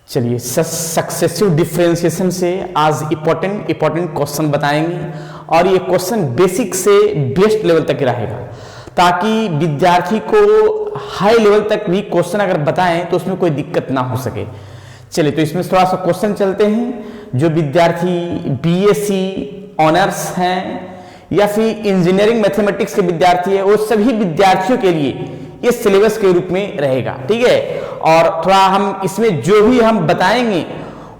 चलिए successive differentiation से आज इंपॉर्टेंट क्वेश्चन बताएंगे और ये क्वेश्चन बेसिक से बेस्ट लेवल तक रहेगा ताकि विद्यार्थी को हाई लेवल तक भी क्वेश्चन अगर बताएं तो उसमें कोई दिक्कत ना हो सके। चलिए तो इसमें थोड़ा सा क्वेश्चन चलते हैं। जो विद्यार्थी बीएससी ऑनर्स हैं या फिर इंजीनियरिंग मैथमेटिक्स के विद्यार्थी है वो सभी विद्यार्थियों के लिए ये सिलेबस के रूप में रहेगा, ठीक है। और थोड़ा हम इसमें जो भी हम बताएंगे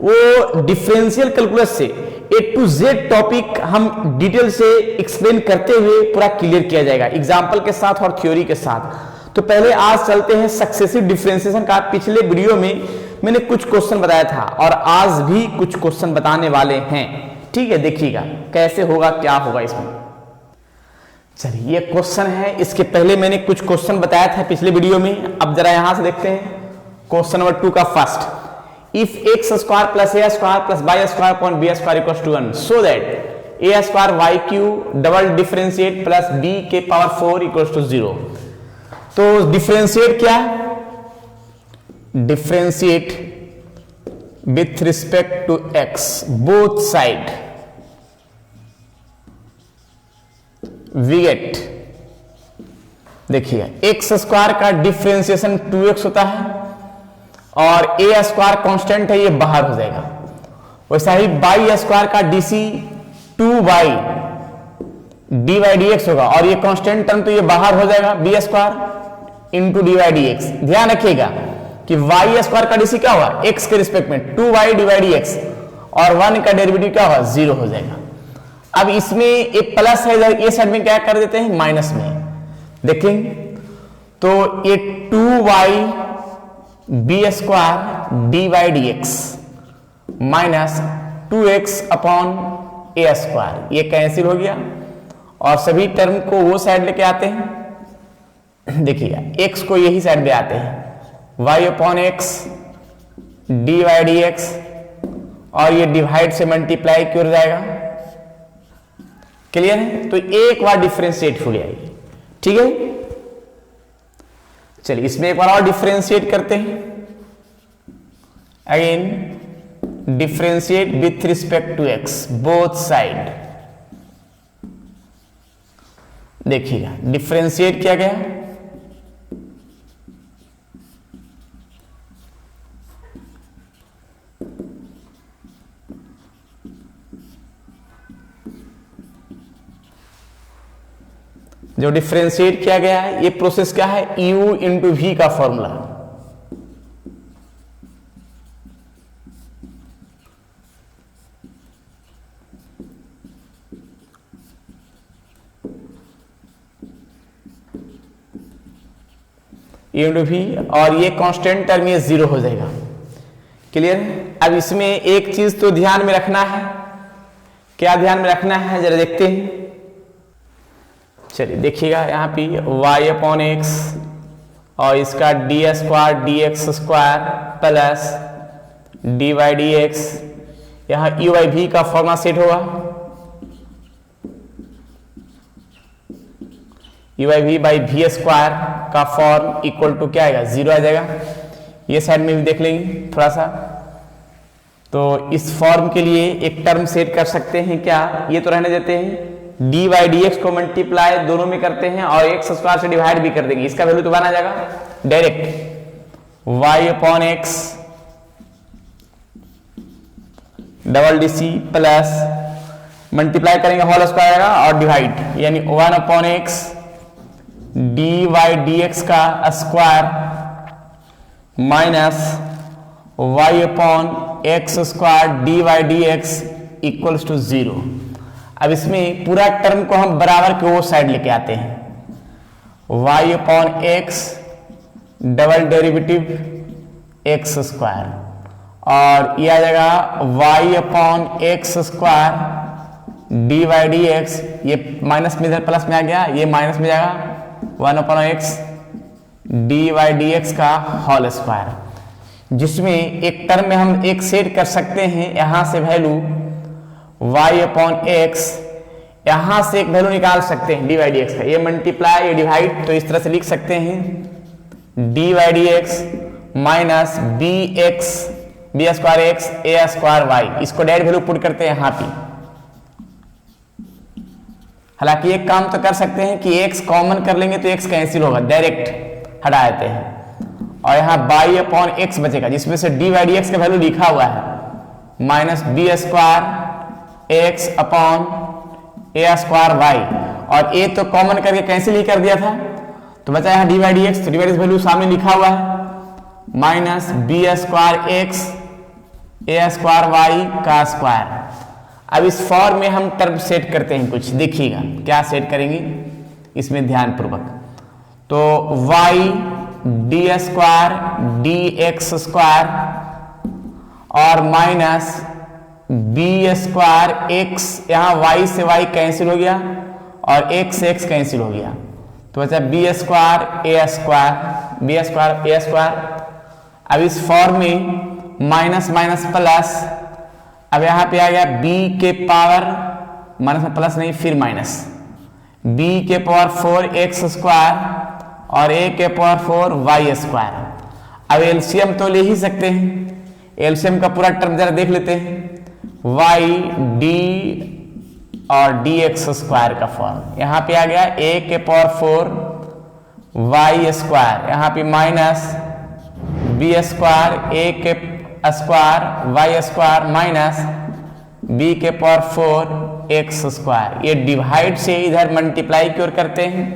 वो डिफरेंशियल कैलकुलस से A to Z टॉपिक हम डिटेल से एक्सप्लेन करते हुए पूरा क्लियर किया जाएगा एग्जाम्पल के साथ और थ्योरी के साथ। तो पहले आज चलते हैं सक्सेसिव डिफरेंशिएशन का। पिछले वीडियो में मैंने कुछ क्वेश्चन बताया था और आज भी कुछ क्वेश्चन बताने वाले हैं, ठीक है। देखिएगा कैसे होगा, क्या होगा इसमें। चलिए ये क्वेश्चन है, इसके पहले मैंने कुछ क्वेश्चन बताया था पिछले वीडियो में। अब जरा यहां से देखते हैं क्वेश्चन नंबर 2 का first. If x square plus A square plus y square upon b square equals to 1 so that a square Y Q double differentiate plus b के पावर 4 इक्वल्स टू 0। तो डिफरेंशिएट क्या? Differentiate with respect to x both side we get. देखिए x square का differentiation 2x होता है और ए square constant है, ये बाहर हो जाएगा। वैसा ही बाई स्क्वायर का DC 2y d Y D x होगा और ये कांस्टेंट टर्म तो ये बाहर हो जाएगा, b square into D Y D x. ध्यान रखिएगा कि वाई स्क्वायर का डीसी क्या होगा एक्स के रिस्पेक्ट में 2y d Y D x और 1 का डेरिवेटिव क्या होगा 0 हो जाएगा। अब इसमें एक प्लस है, इधर ये साइड में क्या कर देते हैं माइनस में। देखें तो ये 2y B square D Y D x minus 2x upon A square ये कैंसिल हो गया और सभी टर्म को वो साइड लेके आते हैं। देखिएगा x को यही साइड ले आते हैं, y upon x D Y D x और ये डिवाइड से मल्टीप्लाई क्यों हो जाएगा। क्लियर है? तो एक बार डिफरेंशिएट हो जाएगी, ठीक है। चलिए इसमें एक बार और डिफरेंशिएट करते हैं। Again differentiate with respect to x both side. देखिएगा डिफरेंशिएट किया गया, जो डिफरेंशिएट किया गया है ये प्रोसेस क्या है u इंटू वी का फॉर्मूला। u इंटू वी और ये कांस्टेंट टर्म ये 0 हो जाएगा। क्लियर है? अब इसमें एक चीज तो ध्यान में रखना है, क्या ध्यान में रखना है जरा देखते हैं। चलिए देखिएगा यहाँ पे y अपॉन एक्स और इसका d square D x square plus d Y D x, यहाँ यू बाई भी का फॉर्मूला सेट होगा। U by v by v square का फॉर्म इक्वल टू क्या आएगा 0 आ जाएगा। ये साइड में भी देख लेंगे थोड़ा सा। तो इस फॉर्म के लिए एक टर्म सेट कर सकते हैं, क्या ये तो रहने देते हैं, डी वाई डी एक्स को मल्टीप्लाई दोनों में करते हैं और एक्स स्क्वायर से डिवाइड भी कर देंगे। इसका वैल्यू तो बना जाएगा direct y upon x double D C plus multiply करेंगे होल स्क्वायर आएगा और डिवाइड यानी 1 upon x D Y D x का square minus y upon x square D Y D X equals to 0। अब इसमें पूरा टर्म को हम बराबर के वो साइड लेके आते हैं, y upon x double derivative x square और ये आ जाएगा y upon x square D Y D x, ये माइनस में इधर प्लस में आ गया, ये माइनस में जाएगा 1 upon x D Y D x का होल स्क्वायर, जिसमें एक टर्म में हम एक सेट कर सकते हैं यहां से वैल्यू y अपॉन एक्स, यहां से एक वैल्यू निकाल सकते हैं डी वाई डी एक्स का, ये मल्टीप्लाई ये डिवाइड, तो इस तरह से लिख सकते हैं D Y D x minus B X B square X A square Y, इसको डायरेक्ट वैल्यू पुट करते हैं यहाँ पे। हालांकि एक काम तो कर सकते हैं कि एक्स कॉमन कर लेंगे तो एक्स कैंसिल होगा, डायरेक्ट हटा देते हैं और यहाँ बाई अपॉन एक्स बचेगा, जिसमें से डी बाई डी एक्स का वैल्यू लिखा हुआ है minus B square X upon A square Y, और ए तो कॉमन करके कैंसिल ही कर दिया था तो बचा यहाँ डी बाई डी एक्स, तो d by D x value सामने लिखा हुआ है minus B square X A square Y का स्क्वायर। अब इस फॉर्म में हम टर्म सेट करते हैं कुछ, देखिएगा क्या सेट करेंगे इसमें ध्यान पूर्वक। तो y D square D x square और माइनस बी स्क्वायर एक्स, यहाँ y से y कैंसिल हो गया और x से x कैंसिल हो गया तो बचा बी स्क्वायर ए स्क्वायर, बी स्क्वायर ए स्क्वायर। अब इस फॉर्म में माइनस माइनस प्लस, अब यहाँ पे आ गया b के पावर माइनस में प्लस नहीं फिर माइनस b के पावर 4 एक्स स्क्वायर और a के पावर 4 वाई स्क्वायर। अब एलसीएम तो ले ही सकते हैं, एलसीएम का पूरा टर्म जरा देख लेते हैं, y डी और डी एक्स स्क्वायर का फॉर्म यहाँ पे आ गया a के पावर 4 वाई स्क्वायर, यहाँ पे माइनस बी स्क्वायर ए के square Y square minus B के पावर 4 एक्स स्क्वायर। ये डिवाइड से इधर मल्टीप्लाई की ओर करते हैं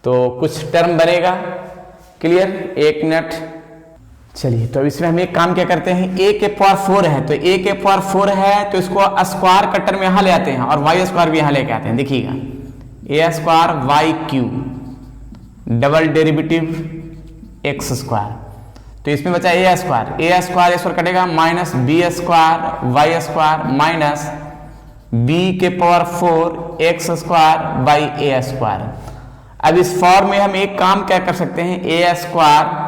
तो कुछ टर्म बनेगा। क्लियर? एक मिनट, चलिए तो इसमें हम एक काम क्या करते हैं, a के पावर 4 है तो a के पावर 4 है तो इसको स्क्वायर का टर्म यहाँ ले आते हैं और वाई स्क्वायर भी यहाँ लेके आते हैं। देखिएगा a square Y Q double derivative x square, तो इसमें बचा ए स्क्वायर कटेगा minus B square Y square minus B के power 4 x square by A square. अब इस फॉर्म में हम एक काम क्या कर सकते हैं, A square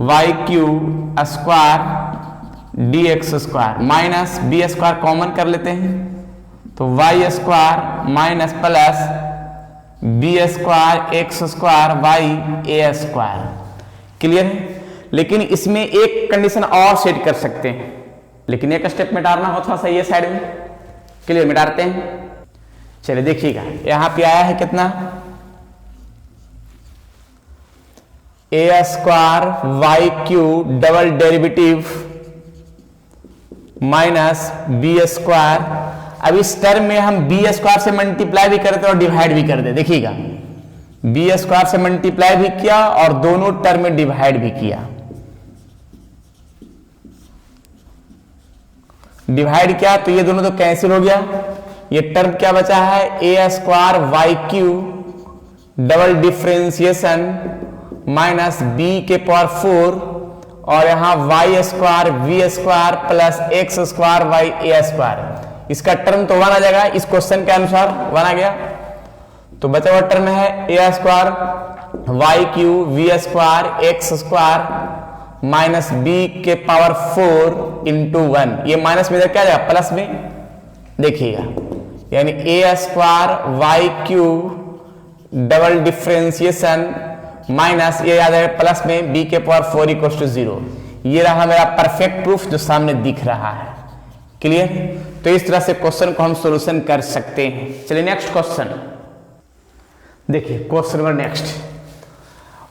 Y Q square D x square minus B square common कर लेते हैं तो Y square minus plus B square X square by A square. Clear है? लेकिन इसमें एक कंडीशन और सेट कर सकते हैं, लेकिन एक स्टेप मिटाना हो थोड़ा सा ये साइड में। क्लियर? मिटाते हैं। चलिए देखिएगा यहां पे आया है कितना, A square Y Q double derivative minus B square. अब इस टर्म में हम बी स्क्वायर से मल्टीप्लाई भी करते और डिवाइड भी कर दे। देखिएगा बी स्क्वायर से मल्टीप्लाई भी किया और दोनों टर्म में डिवाइड भी किया। डिवाइड किया तो ये दोनों तो कैंसिल हो गया, ये टर्म क्या बचा है, A square Y Q double differentiation minus B के पावर 4 और यहां Y square V square plus x square Y A square. इसका टर्म तो 1 आ जाएगा, इस क्वेश्चन के अनुसार 1 आ गया तो बचा हुआ टर्म है A square Y Q V square X square minus B के पावर 4 इंटू 1। ये माइनस में इधर क्या जाएगा, प्लस में। देखिएगा यानी A square Y Q double differentiation minus ये आ जाएगा प्लस में बी के पावर 4 इक्वल टू 0। ये रहा मेरा परफेक्ट प्रूफ जो सामने दिख रहा है। क्लियर? तो इस तरह से क्वेश्चन को हम सॉल्यूशन कर सकते हैं। चलिए नेक्स्ट क्वेश्चन देखिए, question number next,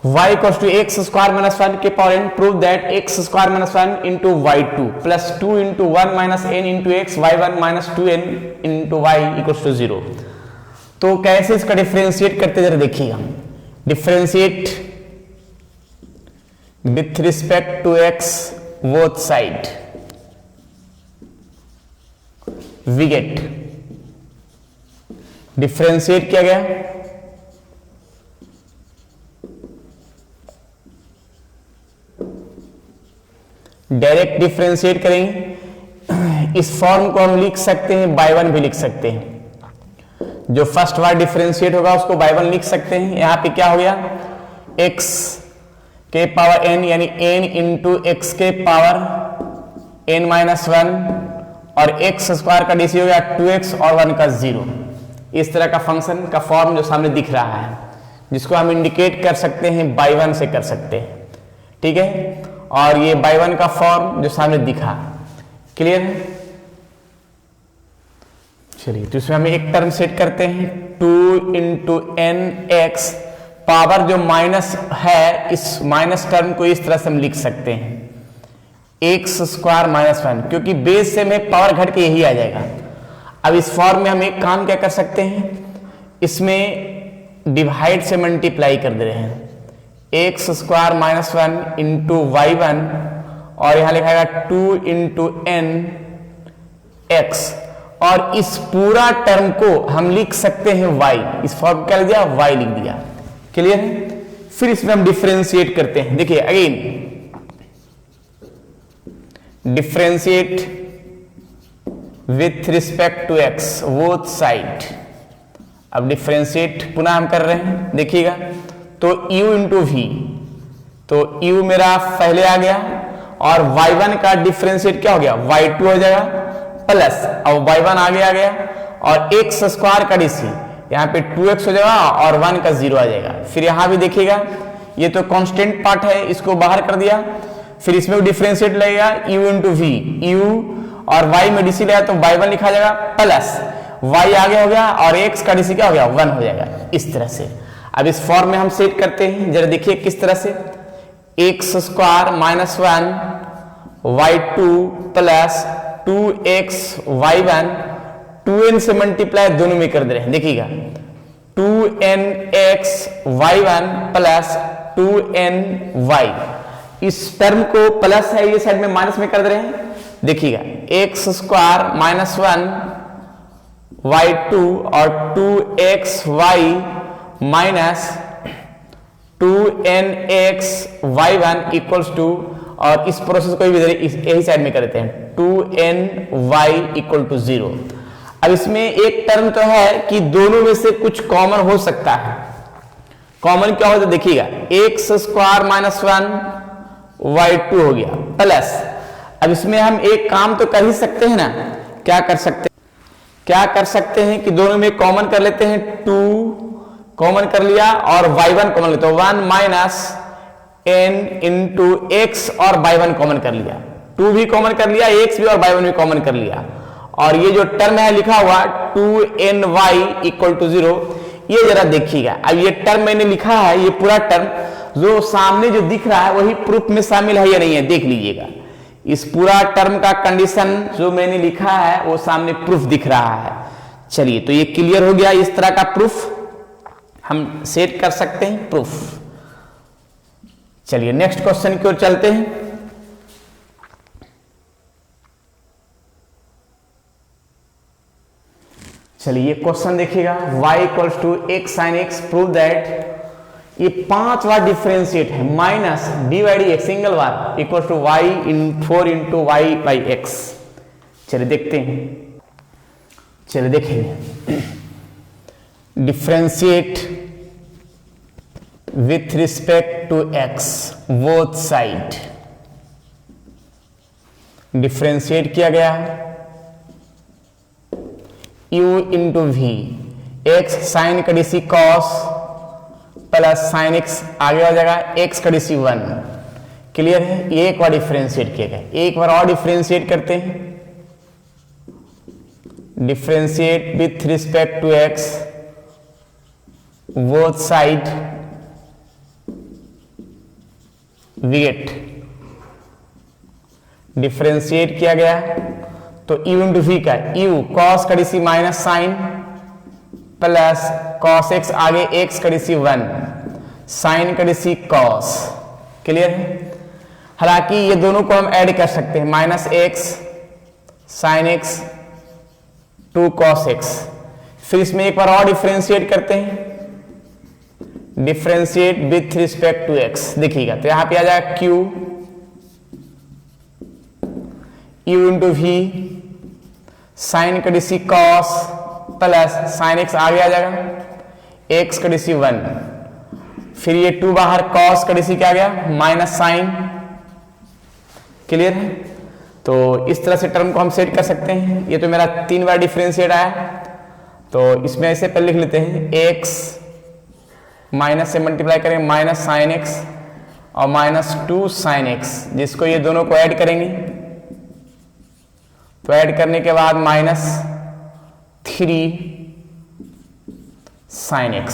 y equal to x square minus 1 के power n, prove that x square minus 1 into y2 plus 2 into 1 minus n into x y1 minus 2n into y equal to 0। तो कैसे इसका differentiate करते जरा देखिएगा, differentiate with respect to x both side, we get differentiate किया गया direct differentiate करेंगे। इस फॉर्म को हम लिख सकते हैं बाय 1 भी लिख सकते हैं, जो फर्स्ट बार डिफरेंशिएट होगा उसको बाय 1 लिख सकते हैं। यहां पे क्या हो गया, x के पावर n यानी n इंटू एक्स के पावर n माइनस 1 और x स्क्वायर का डीसी हो गया 2x और 1 का 0। इस तरह का फंक्शन का फॉर्म जो सामने दिख रहा है, जिसको हम इंडिकेट कर सकते हैं बाय 1 से कर सकते हैं। ठीक है? और ये बाई वन का फॉर्म जो सामने दिखा। क्लियर है? चलिए, तो इसमें हम एक टर्म सेट करते हैं, 2 इंटू एन एक्स, पावर जो माइनस है, इस माइनस टर्म को इस तरह से हम लिख सकते हैं, एक्स स्क्वायर माइनस 1, क्योंकि बेस से में पावर घट के यही आ जाएगा। अब इस फॉर्म में हम एक काम क्या कर सकते हैं, इसमें डिवाइड से मल्टीप्लाई कर दे रहे हैं, x square minus 1 into y 1, और यहां लिखाएगा 2 इंटू एन एक्स, और इस पूरा टर्म को हम लिख सकते हैं y। इस फॉर्म क्या लिख दिया, y लिख दिया। क्लियर है? फिर इसमें हम डिफरेंशिएट करते हैं। देखिए again, differentiate with respect to x both side. अब डिफरेंशिएट पुनः हम कर रहे हैं, देखिएगा, तो u इंटू वी, तो u मेरा पहले आ गया, और y1 का डिफरेंशिएट क्या हो गया, y2 हो जाएगा, प्लस अब y1 आगे आ गया, और एक्स स्क्वायर का डीसी यहाँ पे 2x हो जाएगा, और 1 का 0 आ जाएगा। फिर यहां भी देखिएगा, ये तो कांस्टेंट पार्ट है, इसको बाहर कर दिया, फिर इसमें भी डिफरेंशिएट लगेगा, u इंटू वी, u और y में डीसी लगा तो y1 लिखा जाएगा, प्लस y आगे हो गया, और x का डीसी क्या हो गया, 1 हो जाएगा। इस तरह से अब इस फॉर्म में हम सेट करते हैं, जरा देखिए किस तरह से, x square minus 1 y2 plus 2x y1, 2n से मल्टीप्लाई दोनों में कर दे रहे हैं, देखिएगा, 2nx y1 प्लस 2ny, इस टर्म को प्लस है, ये साइड में माइनस में कर दे रहे हैं, देखिएगा, एक्स स्क्वायर माइनस 1 y2 और 2xy minus 2nx y1 equals to, और इस प्रोसेस को भी यही साइड में करते हैं, 2ny इक्वल टू 0। अब इसमें एक टर्म तो है कि दोनों में से कुछ कॉमन हो सकता है। कॉमन क्या हो, तो देखिएगा, एक्स स्क्वायर माइनस 1 y2 हो गया, प्लस अब इसमें हम एक काम तो कर ही सकते हैं ना, क्या कर सकते हैं कि दोनों में कॉमन कर लेते हैं, 2 कॉमन कर लिया और y1 कॉमन लेते हैं, 1 माइनस n इंटू एक्स और y1 कॉमन कर लिया, 2 भी कॉमन कर लिया, x भी और y1 भी कॉमन कर लिया, और ये जो टर्म है लिखा हुआ 2ny इक्वल टू 0, ये जरा देखिएगा। अब ये टर्म मैंने लिखा है, ये पूरा टर्म जो सामने जो दिख रहा है वही प्रूफ में शामिल है या नहीं है, देख लीजिएगा। इस पूरा टर्म का कंडीशन जो मैंने लिखा है वो सामने प्रूफ दिख रहा है। चलिए, तो ये क्लियर हो गया, इस तरह का प्रूफ हम सेट कर सकते हैं, प्रूफ। चलिए नेक्स्ट क्वेश्चन की ओर चलते हैं। चलिए ये क्वेश्चन देखिएगा, y equals to X sine X, prove that, ये 5 बार डिफरेंशिएट है, minus D by D X single बार equal to Y in 4 into Y by X. चलिए देखते हैं, चलिए देखेंगे, differentiate with respect to x both side, differentiate किया गया, u into V, X sine का DC cos plus sine X आगे हो जाएगा, एक्स का डीसी 1। क्लियर है? ये एक बार डिफरेंशिएट किया गया, एक बार और डिफरेंशिएट करते हैं, differentiate with respect to x both side, we get, differentiate किया गया तो u इंटू वी का u कॉस का DC minus sine plus cos x आगे एक्स का डीसी 1 साइन का डीसी कॉस। क्लियर है? हालांकि ये दोनों को हम ऐड कर सकते हैं, minus X sine X 2 cos X. फिर इसमें एक बार और डिफरेंशिएट करते हैं, differentiate with respect to X, देखिएगा तो यहां पे आ जाएगा q u into V sine का DC cos plus sine X आगे आ जाएगा एक्स का डीसी 1, फिर ये 2 बाहर, कॉस का डीसी क्या आ गया माइनस साइन। क्लियर है? तो इस तरह से टर्म को हम सेट कर सकते हैं। ये तो मेरा 3 बार डिफरेंशिएट आया, तो इसमें ऐसे पहले लिख लेते हैं, एक्स माइनस से मल्टीप्लाई करेंगे माइनस साइन एक्स और -2 sin x, जिसको ये दोनों को ऐड करेंगे, तो ऐड करने के बाद -3 sin x।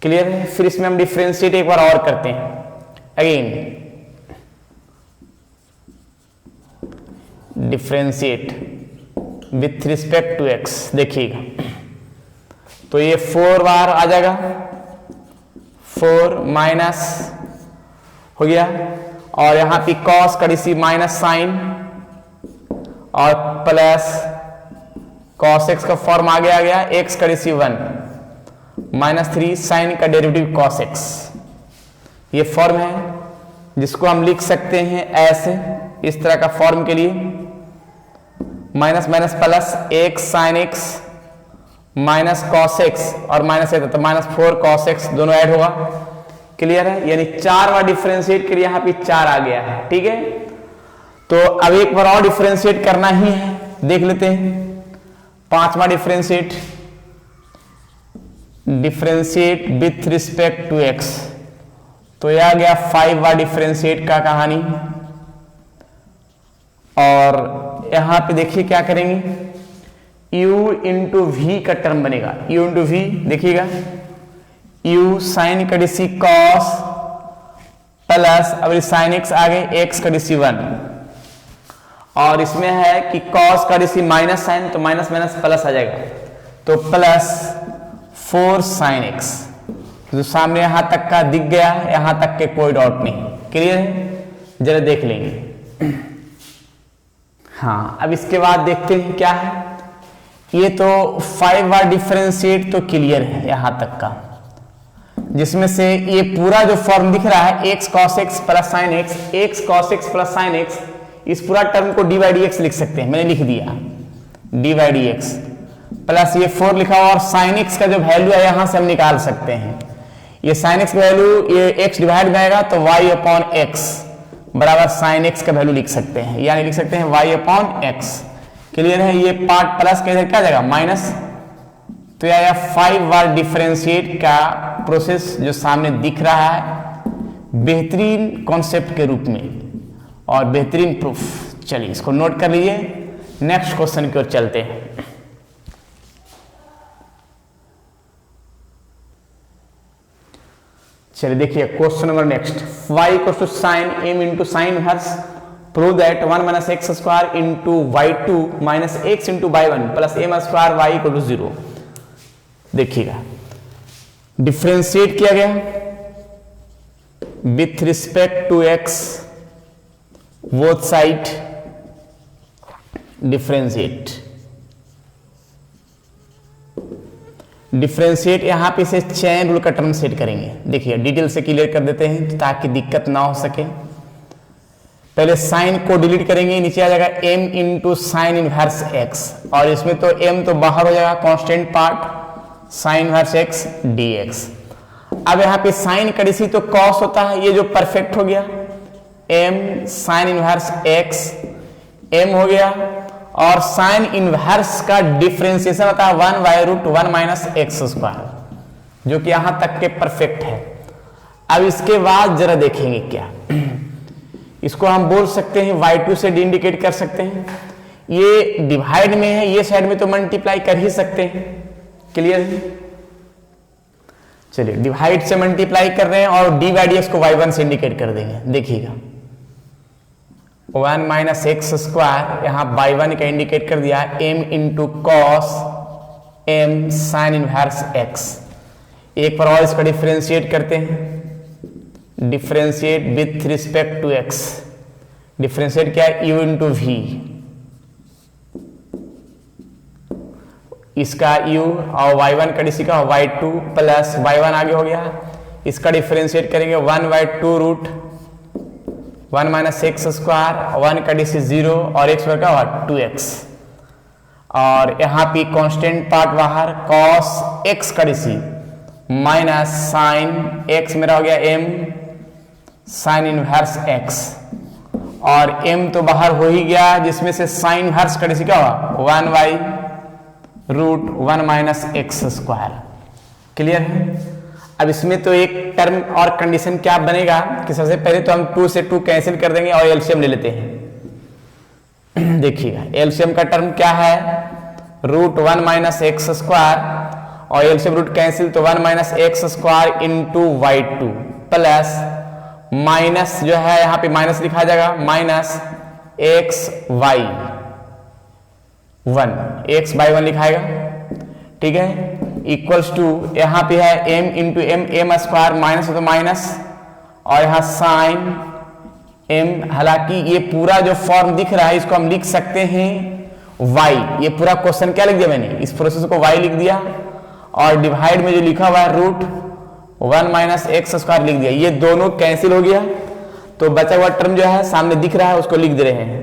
क्लियर है? फिर इसमें हम डिफ्रेंशिएट एक बार और करते हैं again, differentiate with respect to x। देखिएगा तो ये 4 बार आ जाएगा, 4 माइनस हो गया, और यहां पे cos कड़ी सी माइनस साइन और प्लस cos x का फॉर्म आ गया x कड़ी सी 1 -3 साइन का डेरिवेटिव cos x। ये फॉर्म है जिसको हम लिख सकते हैं ऐसे, इस तरह का फॉर्म के लिए minus minus plus x sine x minus cos x और माइनस तो -4 cos x दोनों ऐड होगा। क्लियर है? यानी 4 बार डिफरेंशिएट के लिए यहां पे 4 आ गया है। ठीक है, तो अब एक बार और डिफरेंशिएट करना ही है, देख लेते हैं। 5वां differentiate, differentiate with respect to x, तो यह आ गया 5 बार डिफरेंशिएट का कहानी। और यहां पे देखिए क्या करेंगे, u इंटू वी का टर्म बनेगा, u इंटू वी। देखिएगा u साइन का डिसी cos प्लस, अब साइन x आ गए x का डिसी 1, और इसमें है कि cos का डिसी माइनस साइन, तो माइनस माइनस प्लस आ जाएगा, तो प्लस 4 साइन x। जो सामने यहां तक का दिख गया, यहां तक के कोई डाउट नहीं। क्लियर है? जरा देख लेंगे। हाँ, अब इसके बाद देखते हैं क्या है। ये तो 5 बार डिफरेंशिएट तो क्लियर है यहां तक का, जिसमें से ये पूरा जो फॉर्म दिख रहा है x cos x plus sign x, x cos x plus sign x, इस पूरा टर्म को d/dx लिख सकते हैं। मैंने लिख दिया d/dx प्लस ये 4 लिखा हुआ, और साइन x का जो वैल्यू है यहां से हम निकाल सकते हैं। ये साइन x का वैल्यू ये x डिवाइड में आएगा, तो y अपॉन x बराबर साइन x का वैल्यू लिख सकते हैं, यानी लिख सकते हैं y अपॉन x। क्लियर है? ये पार्ट प्लस का इधर क्या जाएगा माइनस, तो यह 5 बार डिफरेंशिएट का प्रोसेस जो सामने दिख रहा है बेहतरीन कॉन्सेप्ट के रूप में और बेहतरीन प्रूफ। चलिए इसको नोट कर लीजिए, नेक्स्ट क्वेश्चन की ओर चलते हैं। चलिए देखिए question number next, y equal to sine m into sine inverse, prove that 1 minus x square into y2 minus x into y1 plus m square y equal to 0। देखिएगा differentiate किया गया with respect to x, both side differentiate. Differentiate यहां पे से chain rule का term set करेंगे। देखिए detail से क्लियर कर देते हैं ताकि दिक्कत ना हो सके। पहले साइन को डिलीट करेंगे, नीचे आ जाएगा m into sine inverse x, और इसमें तो m तो बाहर हो जाएगा constant part, sign inverse x dx। अब यहां पे साइन कड़ीसी तो cos होता है, ये जो परफेक्ट हो गया m sine inverse x m हो गया, और साइन इनवर्स का डिफरेंशिएशन होता है 1/√1 माइनस एक्स स्क्वायर, जो कि यहां तक के परफेक्ट है। अब इसके बाद जरा देखेंगे क्या, इसको हम बोल सकते हैं y2 से इंडिकेट कर सकते हैं। ये डिवाइड में है, ये साइड में तो मल्टीप्लाई कर ही सकते हैं। क्लियर है? चलिए डिवाइड से मल्टीप्लाई कर रहे हैं और d/dx को y1 से इंडिकेट कर देंगे। देखिएगा 1 माइनस एक्स स्क्वायर, यहां y1 का इंडिकेट कर दिया m into cos m sine inverse x। एक बार और इसका डिफरेंशिएट करते हैं, differentiate with respect to x। Differentiate क्या है, u इंटू वी, इसका u और y1 का डिसी का y2 प्लस y1 आगे हो गया। इसका डिफरेंशिएट करेंगे 1/2√1 माइनस एक्स स्क्वायर, 1 का डिसी 0 और x का हुआ 2x, और यहाँ पे कांस्टेंट पार्ट बाहर cos x का डिसी माइनस साइन x मेरा हो गया m साइन इनवर्स x, और m तो बाहर हो ही गया, जिसमें से साइन इनवर्स का डिसी क्या हुआ 1/√1 माइनस एक्स स्क्वायर। क्लियर है? अब इसमें तो एक टर्म और कंडीशन क्या बनेगा कि सबसे पहले तो हम 2 से 2 कैंसिल कर देंगे और एलसीएम ले लेते हैं। देखिएगा एलसीएम का टर्म क्या है, रूट 1 माइनस एक्स स्क्वायर, और एलसीएम रूट कैंसिल तो 1 minus x square into y two plus minus जो है यहां पे माइनस लिखा जाएगा minus x y 1 x by 1 लिखाएगा, ठीक है, इक्वल्स टू यहां पे है m into m square minus हो तो माइनस, और यहां साइन m, हालांकि ये पूरा जो फॉर्म दिख रहा है इसको हम लिख सकते हैं y, ये पूरा क्वेश्चन क्या लिख दिया मैंने, इस प्रोसेस को y लिख दिया, और डिवाइड में जो लिखा हुआ है रूट 1 माइनस एक्स स्क्वायर लिख दिया, ये दोनों कैंसिल हो गया, तो बचा हुआ टर्म जो है सामने दिख रहा है उसको लिख दे रहे हैं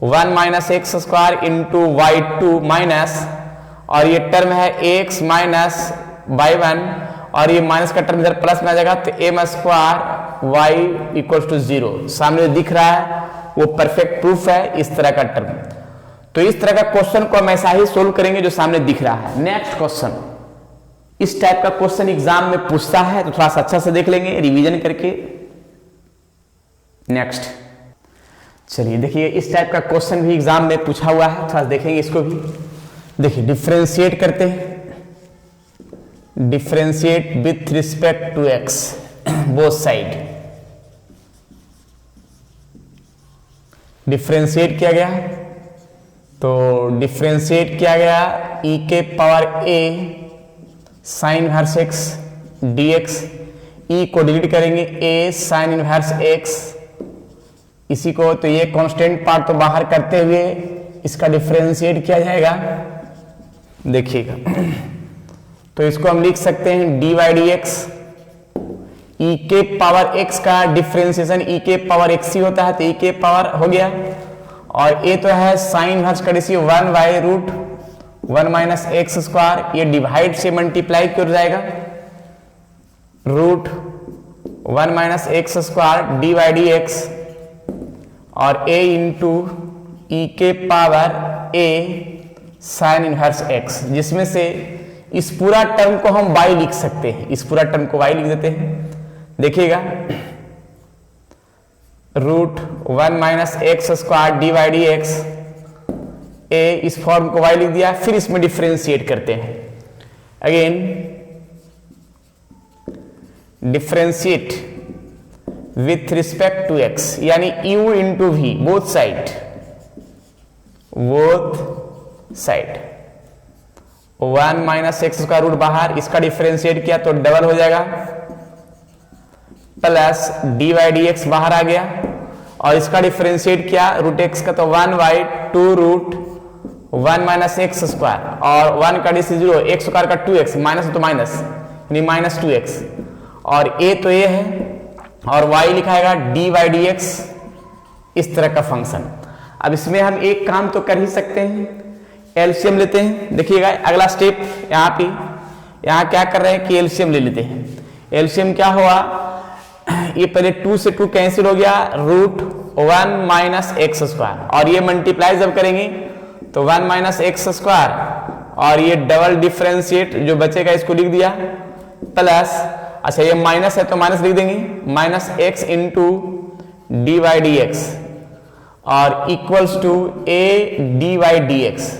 1 minus x square into y two minus, और ये टर्म है x माइनस वाई 1, और ये माइनस का टर्म इधर प्लस में आ जाएगा तो m square y equal to 0, सामने दिख रहा है वो परफेक्ट प्रूफ है इस तरह का टर्म। तो इस तरह का क्वेश्चन को हम ऐसा ही सोल्व करेंगे जो सामने दिख रहा है। नेक्स्ट क्वेश्चन, इस टाइप का क्वेश्चन एग्जाम में पूछता है तो थोड़ा सा अच्छा से देख लेंगे रिवीजन करके। नेक्स्ट चलिए देखिए, इस टाइप का क्वेश्चन भी एग्जाम में पूछा हुआ है, थोड़ा देखेंगे इसको भी। देखिए डिफरेंशिएट करते हैं, differentiate with respect to x both side, differentiate किया गया, तो डिफरेंशिएट किया गया e के power a sine inverse x dx, e को डिलीट करेंगे a साइन इनवर्स x, इसी को तो ये कांस्टेंट पार्ट तो बाहर करते हुए इसका डिफरेंशिएट किया जाएगा। देखिएगा तो इसको हम लिख सकते हैं dy dx, e के पावर x का डिफरेंशिएशन e के पावर x ही होता है तो e के पावर हो गया, और a तो है साइन इनवर्स का डिसी 1 by root 1 minus x square, ये डिवाइड से मल्टीप्लाई क्यों जाएगा root 1 minus x square dy dx, और a इंटू ई के power a sine inverse x, जिसमें से इस पूरा टर्म को हम y लिख सकते हैं, इस पूरा टर्म को y लिख देते हैं। देखिएगा root 1 minus x square D Y D x, a इस फॉर्म को y लिख दिया, फिर इसमें डिफरेंशिएट करते हैं। Again differentiate with respect to x, यानी u into v both side, both side 1 minus x का रूट बाहर, इसका डिफरेंशिएट किया तो डबल हो जाएगा, plus d Y D x बाहर आ गया, और इसका डिफरेंशिएट किया रूट एक्स का तो 1 by 2 root 1 minus x square, और 1 का डिस 0, एक्स स्क्वायर का 2x माइनस तो माइनस यानी माइनस 2x, और a तो a है, और y लिखाएगा डी वाई डी एक्स, इस तरह का फंक्शन। अब इसमें हम एक काम तो कर ही सकते हैं, एलसीएम लेते हैं। देखिएगा अगला स्टेप यहाँ पे, यहाँ क्या कर रहे हैं कि एलसीएम ले लेते हैं। एलसीएम क्या हुआ, ये पहले 2 से 2 कैंसिल हो गया, रूट 1 माइनस एक्स स्क्वायर, और ये मल्टीप्लाई जब करेंगे तो 1 माइनस एक्स स्क्वायर, और ये डबल डिफरेंशिएट जो बचेगा इसको लिख दिया, प्लस अच्छा ये माइनस है तो माइनस लिख देंगे minus x into D Y D x, और equals to A D Y D X.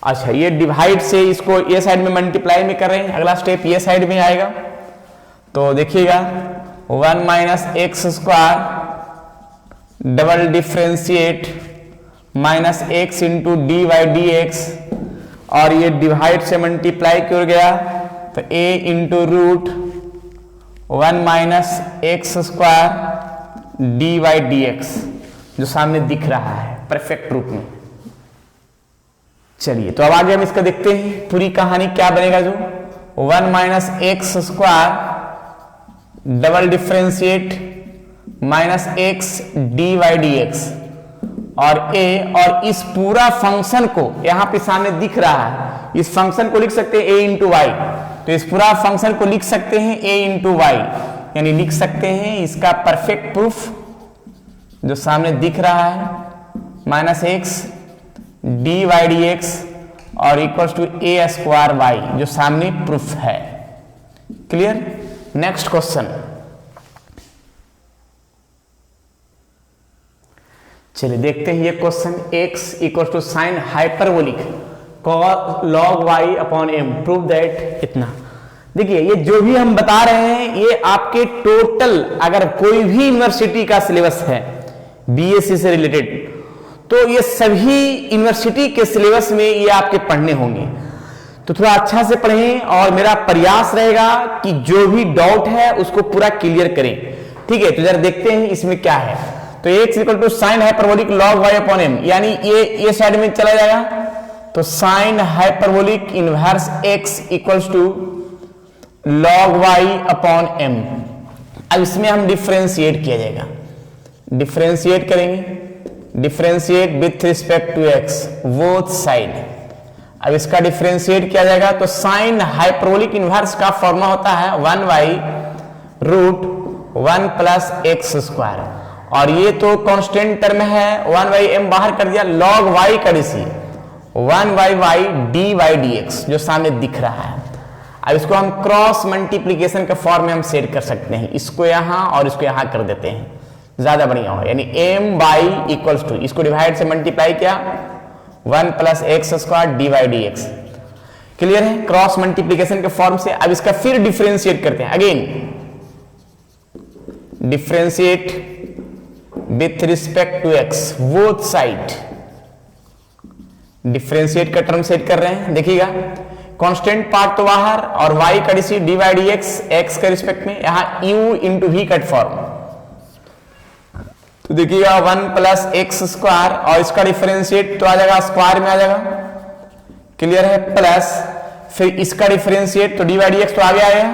अच्छा ये डिवाइड से इसको ये साइड में मल्टीप्लाई में कर रहे हैं, अगला स्टेप ये साइड में आएगा, तो देखिएगा 1 minus x square double differentiate minus x into D Y D x, और ये डिवाइड से मल्टीप्लाई क्यों गया तो a into root 1 minus x square D Y D x, जो सामने दिख रहा है परफेक्ट रूप में। चलिए तो अब आगे हम इसका देखते हैं पूरी कहानी क्या बनेगा। जो 1 minus x square double differentiate minus x D Y D x, और a, और इस पूरा फंक्शन को यहां पे सामने दिख रहा है, इस फंक्शन को लिख सकते हैं a इंटू वाई, तो इस पूरा फंक्शन को लिख सकते हैं a इंटू वाई, यानी लिख सकते हैं इसका परफेक्ट प्रूफ जो सामने दिख रहा है minus x D Y D x और equals to A square Y, जो सामने प्रूफ है। क्लियर। नेक्स्ट क्वेश्चन, चलिए देखते हैं ये question. x equal to sine hyperbolic cos log y upon m, prove that इतना। देखिए ये जो भी हम बता रहे हैं ये आपके टोटल, अगर कोई भी यूनिवर्सिटी का सिलेबस है बीएससी से रिलेटेड, तो ये सभी यूनिवर्सिटी के सिलेबस में ये आपके पढ़ने होंगे। तो थोड़ा अच्छा से पढ़ें और मेरा प्रयास रहेगा कि जो भी डाउट है उसको पूरा क्लियर करें, ठीक है। तो जरा देखते हैं इसमें क्या है। तो x equal to sine hyperbolic log y upon m, यानी ये साइड में चला जाएगा, तो sine hyperbolic inverse x equals to log y upon m। अब इसमें हम डिफरेंशिएट किया जाएगा, डिफरेंशिएट करेंगे, differentiate with respect to x both side. अब इसका डिफरेंशिएट किया जाएगा, तो साइन हाइपरबोलिक इनवर्स का फॉर्मूला होता है 1/√1 प्लस एक्स स्क्वायर, और ये तो कांस्टेंट टर्म है, 1/m बाहर कर दिया, log y का डिसी 1/y dy/dx जो सामने दिख रहा है। अब इसको हम क्रॉस मल्टीप्लीकेशन के फॉर्म में हम सेट कर सकते हैं, इसको यहां और इसको यहां कर देते हैं, ज्यादा बढ़िया हो। यानी m/, इक्वल्स टू, इसको डिवाइड से मल्टीप्लाई किया 1 plus x square dy/dx। Clear है, क्रॉस मल्टीप्लीकेशन के फॉर्म से। अब इसका फिर डिफरेंशिएट करते हैं, again differentiate with respect to x both side. Differentiate का टर्म सेट कर रहे हैं, देखिएगा कांस्टेंट पार्ट तो बाहर और y का डिसी dy/dx x के रिस्पेक्ट में, यहां u into v cut form, तो देखिएगा 1 प्लस एक्स स्क्वायर, और इसका डिफरेंशिएट तो आ जाएगा स्क्वायर में आ जाएगा, क्लियर है, प्लस फिर इसका डिफरेंशिएट तो dy/dx तो आगे आएगा,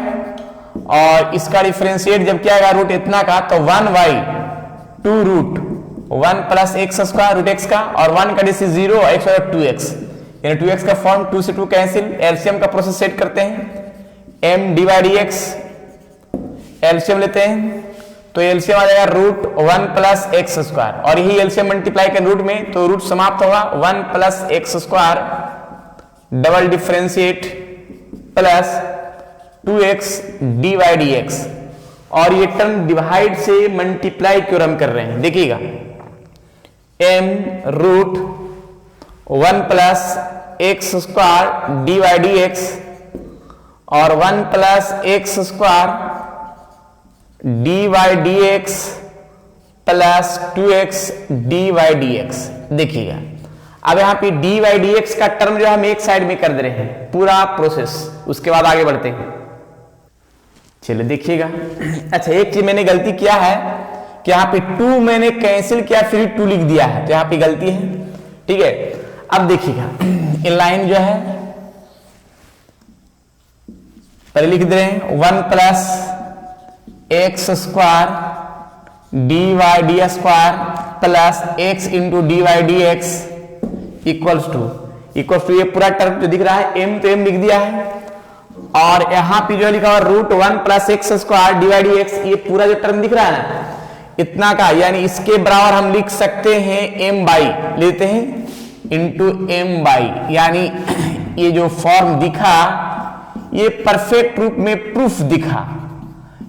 और इसका डिफरेंशिएट जब क्या आएगा रूट इतना का, तो 1/2√1 plus x square root x का, और 1 का डिसी 0 और x और 2x, यानी 2x का फॉर्म 2 से 2 कैंसिल। एलसीएम का प्रोसेस सेट करते हैं, m dy/dx एलसीएम लेते हैं, तो एलसीएम आ जाएगा √1 प्लस एक्स स्क्वायर, और यही एलसीएम मल्टीप्लाई कर रूट में, तो रूट समाप्त होगा 1 plus x square double differentiate plus 2x dy/dx, और ये टर्म डिवाइड से मल्टीप्लाई क्यों हम कर रहे हैं, देखिएगा m√1 plus x square dy/dx और 1 plus x square dy/dx plus 2x dy/dx। देखिएगा अब यहां पे dy/dx का टर्म जो हम एक साइड में कर दे रहे हैं, पूरा प्रोसेस, उसके बाद आगे बढ़ते हैं। चलिए देखिएगा, अच्छा एक चीज मैंने गलती किया है कि यहाँ पे 2 मैंने कैंसिल किया फिर 2 लिख दिया है, तो यहाँ पे गलती है, ठीक है। अब देखिएगा इन लाइन जो है पहले लिख दे रहे हैं 1 plus x square dy square plus x into dy/dx equals to ये पूरा टर्म जो दिख रहा है m, तो m लिख दिया है, और यहां पे जो लिखा हुआ √1 प्लस एक्स स्क्वायर dy/dx, ये पूरा जो टर्म दिख रहा है ना इतना का, यानी इसके बराबर हम लिख सकते हैं m/, लेते हैं इंटू m/, यानी ये जो फॉर्म दिखा ये परफेक्ट रूप में प्रूफ दिखा,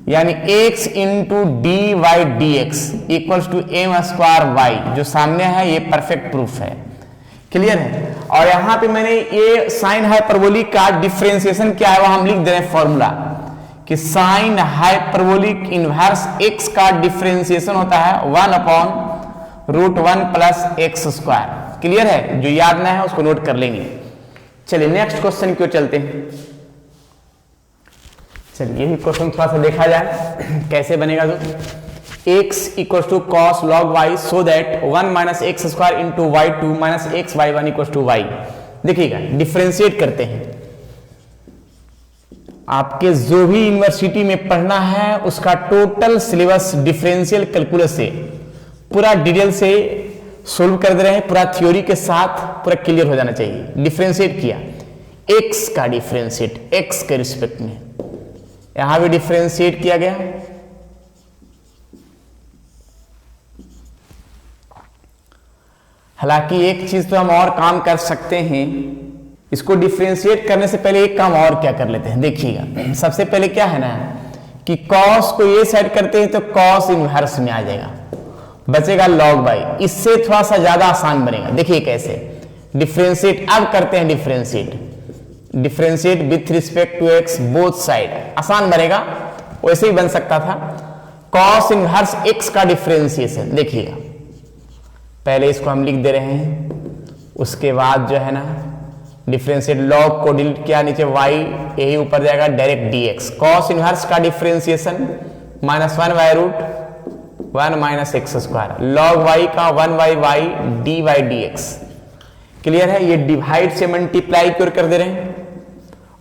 यानी x into dy/dx equals to m²y, जो सामने है ये परफेक्ट प्रूफ है, क्लियर है। और यहां पे मैंने ये साइन हाइपरबोलिक का डिफरेंशिएशन क्या है वो हम लिख दे रहे हैं फॉर्मूला, कि साइन हाइपरबोलिक इनवर्स x का डिफरेंशिएशन होता है 1/√1 प्लस एक्स स्क्वायर, क्लियर है। जो याद ना है उसको नोट कर लेंगे। चलिए नेक्स्ट क्वेश्चन क्यों चलते हैं, चलिए यही क्वेश्चन थोड़ा सा देखा जाए कैसे बनेगा। तो x equal to cos log y so that 1 minus x square into y2 minus x y1 equal to y। देखिएगा डिफरेंशिएट करते हैं, आपके जो भी यूनिवर्सिटी में पढ़ना है उसका टोटल सिलेबस डिफरेंशियल कैलकुलस से पूरा डिटेल से सोल्व कर दे रहे हैं, पूरा थ्योरी के साथ पूरा क्लियर हो जाना चाहिए। डिफरेंशिएट किया, x का डिफरेंशिएट x के रिस्पेक्ट में, यहां भी डिफरेंशिएट किया गया, हालांकि एक चीज तो हम और काम कर सकते हैं, इसको डिफरेंशिएट करने से पहले एक काम और क्या कर लेते हैं। देखिएगा सबसे पहले क्या है ना कि cos को ये साइड करते हैं तो cos इनवर्स में आ जाएगा, बचेगा log y। इससे थोड़ा सा ज्यादा आसान बनेगा। देखिए कैसे डिफरेंशिएट अब करते हैं, differentiate with respect to x both side, आसान बनेगा। वैसे ही बन सकता था cos इनवर्स x का डिफरेंशिएशन। देखिएगा पहले इसको हम लिख दे रहे हैं, उसके बाद जो है ना डिफरेंशिएट log को डिलीट किया, नीचे y यही ऊपर जाएगा डायरेक्ट dx। cos इनवर्स का differentiation -1 by root 1 minus x square, log y का 1 by y d by D x. Clear है? ये डिवाइड से मल्टीप्लाई क्यों कर दे रहे हैं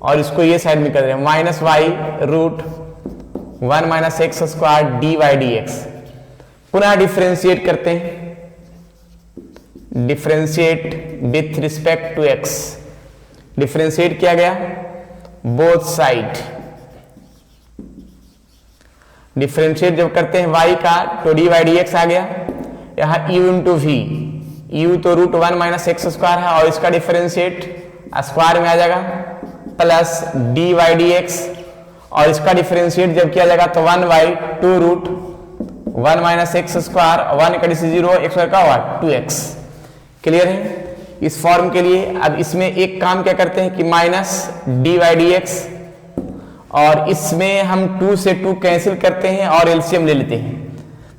और इसको ये साइड में कर रहे हैं, minus y root 1 minus x square d by D x. पुनः डिफरेंशिएट करते हैं, differentiate with respect to x, differentiate किया गया बोथ साइड। डिफरेंशिएट जब करते हैं y का तो डी बाई डी एक्स आ गया, यहां u इंटू वी, u तो रूट 1 माइनस एक्स स्क्वायर है और इसका डिफरेंशिएट स्क्वायर में आ जाएगा plus d by D x, और इसका डिफरेंशिएट जब किया जाएगा तो 1 by 2 root 1 minus x square, 1 का डिसी 0, एक्स स्क्वायर का हुआ 2x। क्लियर है? इस फॉर्म के लिए अब इसमें एक काम क्या करते हैं कि minus D by D x, और इसमें हम 2 से 2 कैंसिल करते हैं और एलसीएम ले लेते हैं।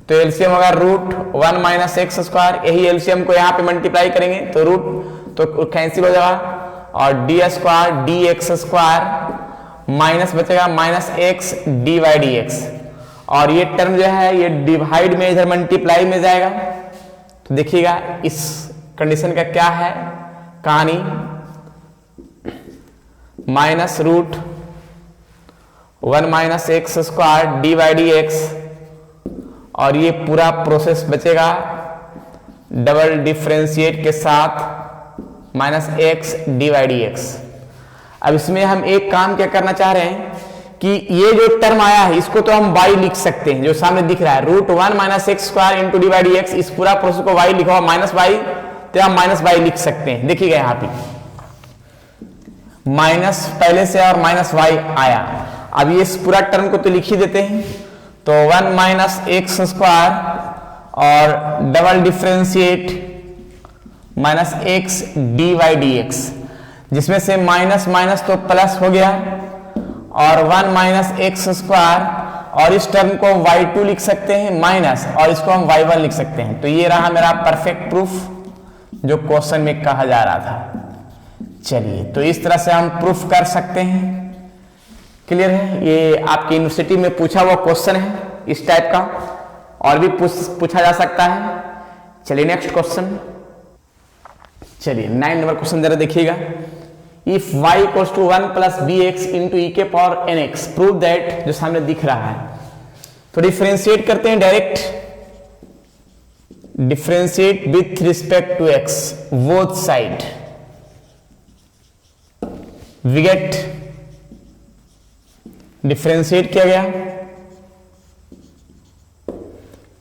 तो एलसीएम होगा रूट 1 माइनस एक्स स्क्वायर, यही एलसीएम को यहाँ पे मल्टीप्लाई करेंगे तो रूट तो कैंसिल हो जाएगा, और D square D x square minus बचेगा minus x D by D x, और ये टर्म जो है ये डिवाइड में इधर मल्टीप्लाई में जाएगा। तो देखिएगा इस कंडीशन का क्या है कहानी, minus root 1 minus x square d by D x, और ये पूरा प्रोसेस बचेगा डबल डिफरेंशिएट के साथ minus x D by D x. अब इसमें हम एक काम क्या करना चाह रहे हैं कि ये जो टर्म आया है इसको तो हम y लिख सकते हैं, जो सामने दिख रहा है root 1 minus x square into d by D x, इस पूरा प्रोसेस को y लिखा हुआ माइनस वाई, तो हम माइनस y लिख सकते हैं। देखिएगा यहाँ पे माइनस पहले से और माइनस y आया, अब ये इस पूरा टर्म को तो लिख ही देते हैं, तो 1 माइनस एक्स स्क्वायर और double differentiate minus x D by D x, जिसमें से माइनस माइनस तो प्लस हो गया, और 1 माइनस एक्स स्क्वायर, और इस टर्म को y2 लिख सकते हैं माइनस, और इसको हम y1 लिख सकते हैं। तो ये रहा मेरा परफेक्ट प्रूफ जो क्वेश्चन में कहा जा रहा था। चलिए तो इस तरह से हम प्रूफ कर सकते हैं। क्लियर है? ये आपकी यूनिवर्सिटी में पूछा हुआ क्वेश्चन है इस टाइप का, और भी पूछा जा सकता है। चलिए नेक्स्ट क्वेश्चन, चलिए 9 नंबर क्वेश्चन जरा देखिएगा। If y equals to 1 plus B X into ई के power N X, prove that, जो सामने दिख रहा है। तो डिफरेंशिएट करते हैं direct, differentiate with respect to x both side, we get, differentiate किया गया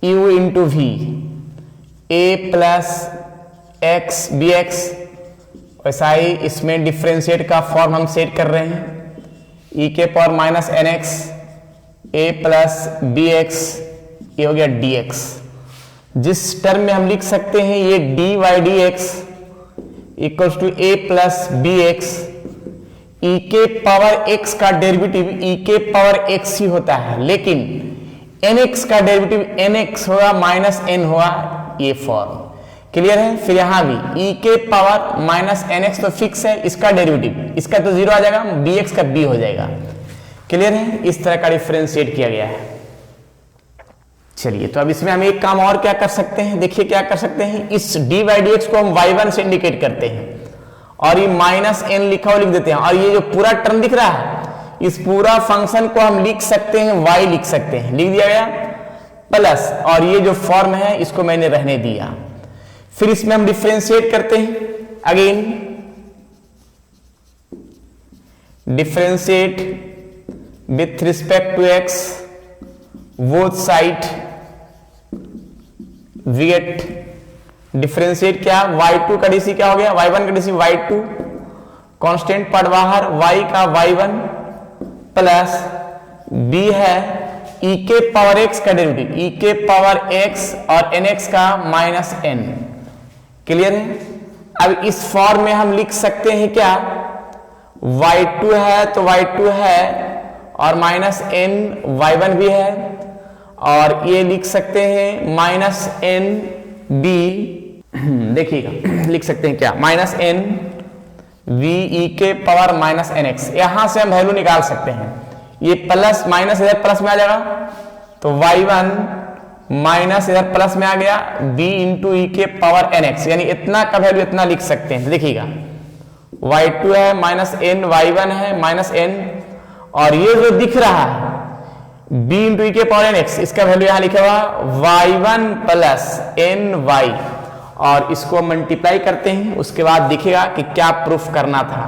u into V, A plus X B X, वैसा ही इसमें डिफरेंशिएट का फॉर्म हम सेट कर रहे हैं, ई के पावर माइनस एन एक्स ए प्लस बी एक्स, ये हो गया डी एक्स। जिस टर्म में हम लिख सकते हैं ये D by D X equals to A plus B X, E के पावर एक्स का डेरिवेटिव ई के पावर एक्स ही होता है, लेकिन एन एक्स का डेरिवेटिव एन एक्स होगा माइनस एन होगा, ये फॉर्म। क्लियर है? फिर यहां भी e के पावर माइनस एन एक्स तो फिक्स है, इसका डेरिवेटिव, इसका तो 0 आ जाएगा, बी एक्स का b हो जाएगा। क्लियर है? इस तरह का डिफरेंशिएट किया गया है। चलिए तो अब इसमें हम एक काम और क्या कर सकते हैं, देखिए क्या कर सकते हैं, इस d बाई डी एक्स को हम y1 से इंडिकेट करते हैं, और ये माइनस एन लिखा हुआ लिख देते हैं, और ये जो पूरा टर्म दिख रहा है इस पूरा फंक्शन को हम लिख सकते हैं y लिख सकते हैं, लिख दिया गया प्लस, और ये जो फॉर्म है इसको मैंने रहने दिया। फिर इसमें हम डिफरेंशिएट करते हैं, again differentiate with respect to x both side, we get, differentiate क्या, y2 का डीसी क्या हो गया, y1 का डीसी y2, कांस्टेंट पद बाहर, y का y1 प्लस b है e के पावर x का डेरिवेटिव, e के पावर x और nx का माइनस n। क्लियर है? अब इस फॉर्म में हम लिख सकते हैं क्या, y2 है तो y2 है और माइनस n y1 भी है, और ये लिख सकते हैं माइनस n b, देखिएगा लिख सकते हैं क्या, माइनस n v e के पावर माइनस nx। यहां से हम वैल्यू निकाल सकते हैं, ये प्लस माइनस इधर प्लस में आ जाएगा तो y1 माइनस इधर प्लस में आ गया b इंटू ई के पावर nx, यानी इतना का वैल्यू इतना लिख सकते हैं। देखिएगा y2 है माइनस n, y1 है माइनस n, और ये जो दिख रहा है b इंटू ई के पावर nx, इसका वैल्यू यहां लिखा हुआ y1 प्लस ny, और इसको मल्टीप्लाई करते हैं, उसके बाद दिखेगा कि क्या प्रूफ करना था,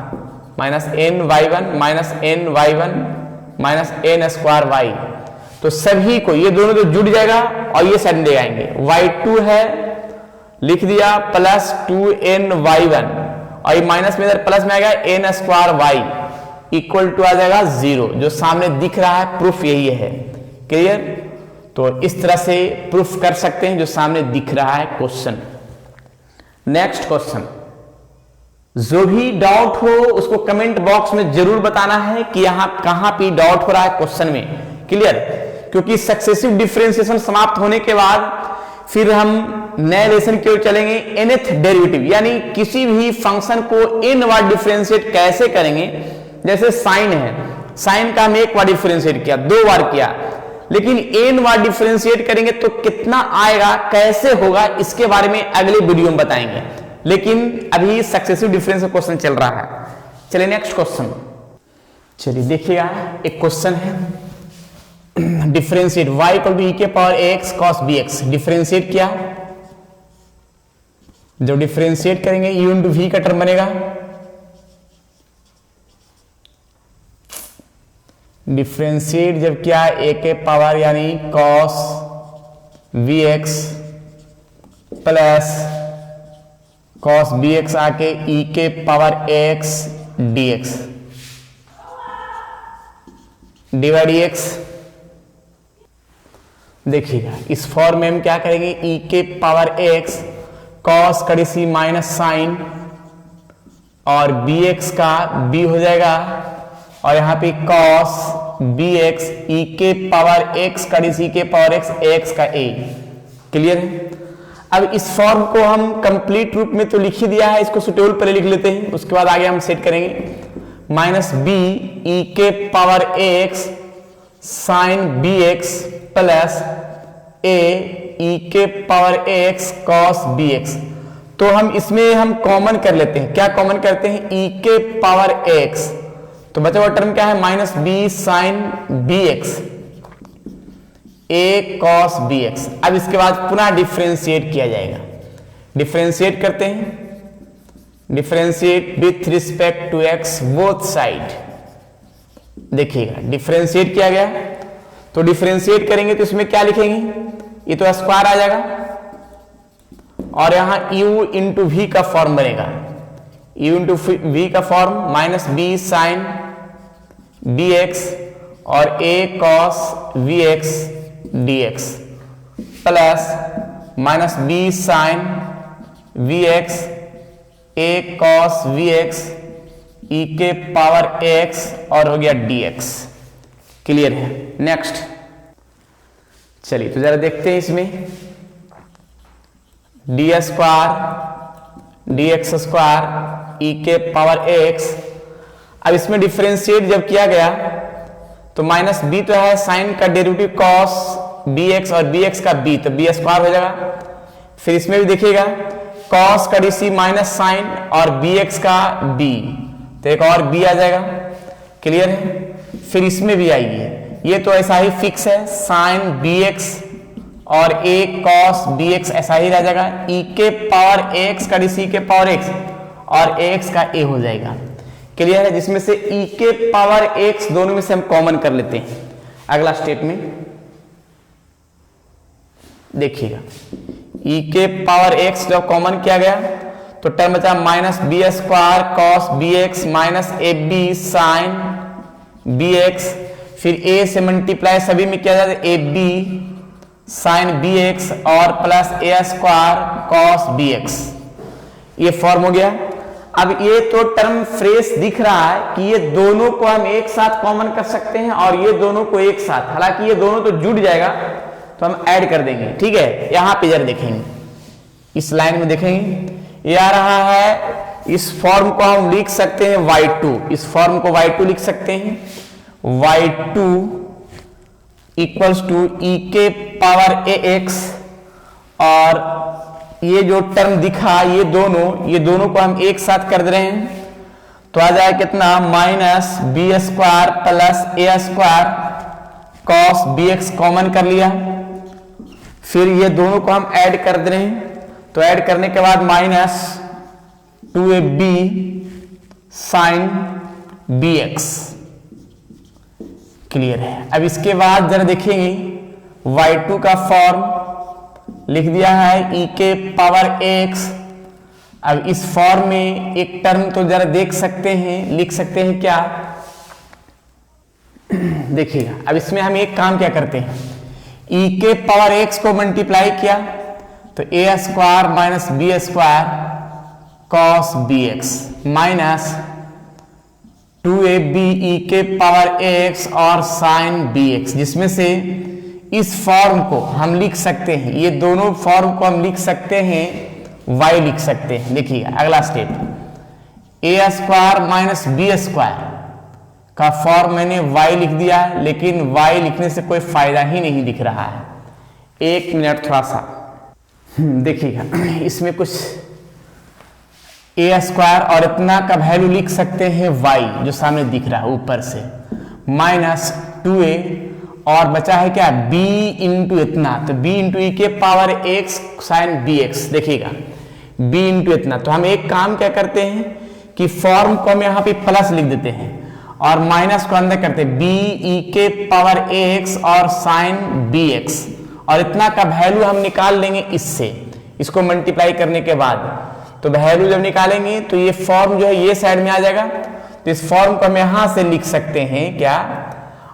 minus ny1 minus ny1 minus n square y। तो सभी को ये दोनों तो जुड़ जाएगा और ये साइड ले आएंगे, y2 है लिख दिया प्लस 2ny1, और ये माइनस में इधर प्लस में आ गया n square y equal to आ जाएगा 0, जो सामने दिख रहा है प्रूफ यही है। क्लियर? तो इस तरह से प्रूफ कर सकते हैं जो सामने दिख रहा है क्वेश्चन। नेक्स्ट क्वेश्चन, जो भी डाउट हो उसको कमेंट बॉक्स में जरूर बताना है कि यहां कहां पे डाउट हो रहा है क्वेश्चन में। क्लियर? क्योंकि सक्सेसिव डिफरेंशिएशन समाप्त होने के बाद फिर हम नए लेसन की ओर चलेंगे, nth डेरिवेटिव, यानी किसी भी फंक्शन को n बार डिफरेंशिएट कैसे करेंगे। जैसे साइन है, साइन का हम एक बार डिफरेंशिएट किया, 2 बार किया, लेकिन n बार डिफरेंशिएट करेंगे तो कितना आएगा, कैसे होगा, इसके बारे में अगले वीडियो में बताएंगे। लेकिन अभी सक्सेसिव डिफरेंस क्वेश्चन चल रहा है। चलिए नेक्स्ट क्वेश्चन, चलिए देखिएगा एक क्वेश्चन है, डिफरेंशिएट y इक्वल टू ई के power x cos bx। Differentiate किया, जब डिफरेंशिएट करेंगे u इंटू v का टर्म बनेगा, डिफरेंशिएट जब किया a के पावर यानी cos bx plus cos bx आके e के power x dx divide dx। देखिएगा इस फॉर्म में हम क्या करेंगे, e के पावर x cos कड़ी सी माइनस साइन और bx का b हो जाएगा, और यहां पे cos bx e के पावर x कड़ी सी के पावर x का a। क्लियर है? अब इस फॉर्म को हम कंप्लीट रूप में तो लिख ही दिया है, इसको सुटेबल पर लिख लेते हैं, उसके बाद आगे हम सेट करेंगे माइनस b e के power x sine bx plus a e के पावर x cos bx। तो हम इसमें हम कॉमन कर लेते हैं, क्या कॉमन करते हैं, e के पावर x, तो बचा हुआ टर्म क्या है, minus b sine bx a cos bx। अब इसके बाद पुनः डिफरेंशिएट किया जाएगा, डिफरेंशिएट करते हैं, differentiate with respect to x both side. देखिएगा डिफरेंशिएट किया गया, तो डिफरेंशिएट करेंगे तो इसमें क्या लिखेंगे, ये तो स्क्वायर आ जाएगा, और यहां u इंटू v का फॉर्म बनेगा, u इंटू v का form minus b sine bx और a cos vx dx plus minus b sine vx a cos vx e के पावर x और हो गया dx। क्लियर है? नेक्स्ट चलिए तो जरा देखते हैं इसमें, D square dx square e के पावर x। अब इसमें डिफरेंशिएट जब किया गया तो माइनस b तो है साइन का डेरिवेटिव cos bx और bx का b, तो b स्क्वायर हो जाएगा। फिर इसमें भी देखिएगा cos का डी माइनस साइन और bx का b, तो एक और b आ जाएगा। क्लियर है? फिर इसमें भी आइए, ये तो ऐसा ही फिक्स है, साइन bx और a cos bx ऐसा ही रह जाएगा, e के पावर x का डी के पावर x और ax का a हो जाएगा। क्लियर है? जिसमें से e के पावर x दोनों में से हम कॉमन कर लेते हैं। अगला स्टेप में देखिएगा, e के पावर x जब कॉमन किया गया तो टर्म बचा minus B square cos bx minus ab sine bx। फिर a से मल्टीप्लाई सभी में किया जाता है a b sine B x और प्लस ए स्क्वायर कॉस बी एक्स, ये फॉर्म हो गया। अब ये तो टर्म फ्रेश दिख रहा है कि ये दोनों को हम एक साथ कॉमन कर सकते हैं और ये दोनों को एक साथ, हालांकि ये दोनों तो जुड़ जाएगा तो हम ऐड कर देंगे, ठीक है। यहां पे जरा देखेंगे, इस लाइन में देखेंगे ये आ रहा है, इस फॉर्म को हम लिख सकते हैं y2, इस फॉर्म को y2 लिख सकते हैं, y2 इक्वल्स टू e के पावर ax, और ये जो टर्म दिखा ये दोनों को हम एक साथ कर दे रहे हैं तो आ जाए कितना, माइनस बी स्क्वायर प्लस ए square cos B X common कर लिया। फिर ये दोनों को हम ऐड कर दे रहे हैं तो ऐड करने के बाद minus 2ab sine B x, clear है। अब इसके बाद जरा देखेंगे y2 का फॉर्म लिख दिया है e के पावर x। अब इस फॉर्म में एक टर्म तो जरा देख सकते हैं, लिख सकते हैं क्या, देखिएगा। अब इसमें हम एक काम क्या करते हैं, e के पावर x को मल्टीप्लाई किया तो A square minus B square cos B X minus 2ab e के पावर x और साइन बी एक्स, जिसमें से इस फॉर्म को हम लिख सकते हैं, ये दोनों फॉर्म को हम लिख सकते हैं y लिख सकते हैं। देखिए अगला स्टेप, ए स्क्वायर माइनस बी स्क्वायर का फॉर्म मैंने y लिख दिया है, लेकिन y लिखने से कोई फायदा ही नहीं दिख रहा है। एक मिनट थोड़ा सा देखिएगा, इसमें कुछ ए स्क्वायर और इतना का वैल्यू लिख सकते हैं y, जो सामने दिख रहा है ऊपर से, माइनस 2a और बचा है क्या b इंटू इतना, तो b इंटू ई के power x sine B x. देखिएगा b इंटू इतना, तो हम एक काम क्या करते हैं कि फॉर्म को हम यहाँ पे प्लस लिख देते हैं और माइनस को अंदर करते हैं, b ई के पावर x और साइन बी एक्स, और इतना का वैल्यू हम निकाल लेंगे इससे, इसको मल्टीप्लाई करने के बाद। तो वैल्यू जब निकालेंगे तो ये फॉर्म जो है ये साइड में आ जाएगा, तो इस फॉर्म को हम यहां से लिख सकते हैं क्या,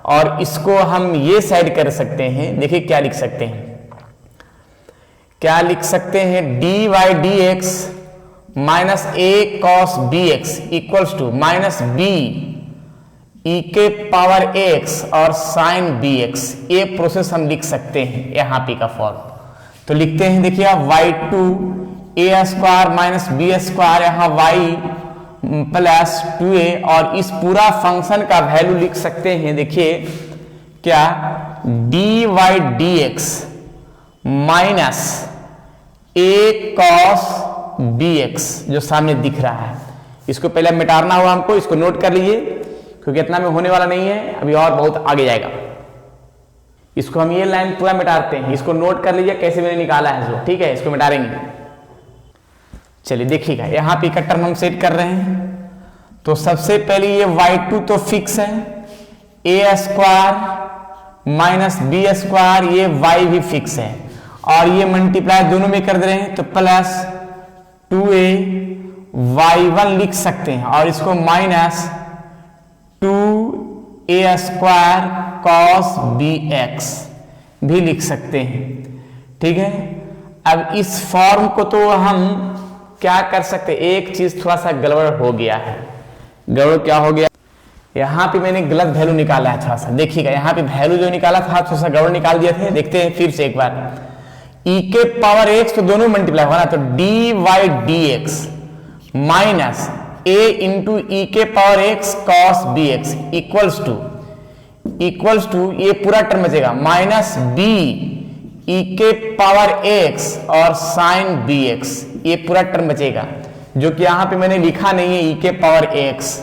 और इसको हम ये साइड कर सकते हैं। देखिए क्या लिख सकते हैं, क्या लिख सकते हैं, D Y D x minus A cos B x equals to minus b e के पावर एक्स और साइन बी एक्स। ये प्रोसेस हम लिख सकते हैं यहाँ पे का फॉर्म। तो लिखते हैं, देखिए y2 ए स्क्वायर माइनस बी स्क्वायर, यहाँ y प्लस 2a, और इस पूरा फंक्शन का वैल्यू लिख सकते हैं, देखिए क्या, D Y D x minus ए कॉस बी एक्स, जो सामने दिख रहा है। इसको पहले मिटाना हुआ हमको, इसको नोट कर लीजिए क्योंकि इतना में होने वाला नहीं है, अभी और बहुत आगे जाएगा। इसको हम ये लाइन पूरा मिटाते हैं, इसको नोट कर लीजिए कैसे मैंने निकाला है इसको, ठीक है। इसको मिटा देंगे, चलिए देखिएगा यहाँ पे का टर्म हम सेट कर रहे हैं। तो सबसे पहले ये y2 तो फिक्स है, A square minus B square, ये y भी फिक्स है, और ये मल्टीप्लाई दोनों में कर दे रहे हैं तो प्लस 2a y1 लिख सकते हैं, और इसको minus 2a square cos B x भी लिख सकते हैं, ठीक है। अब इस फॉर्म को तो हम क्या कर सकते, एक चीज थोड़ा सा गड़बड़ हो गया है। गड़बड़ क्या हो गया, यहाँ पे मैंने गलत वैल्यू निकाला है थोड़ा सा, देखिएगा यहाँ पे वैल्यू जो निकाला था थोड़ा सा गड़बड़ निकाल दिए थे। देखते हैं फिर से एक बार, e के पावर x तो दोनों मल्टीप्लाई होगा ना, तो D Y D x minus a into ई के power x cos B x equals to ये पूरा टर्म बचेगा माइनस b ई के पावर x और साइन बी एक्स, ये पूरा टर्म बचेगा, जो कि यहां पे मैंने लिखा नहीं है, ई के power x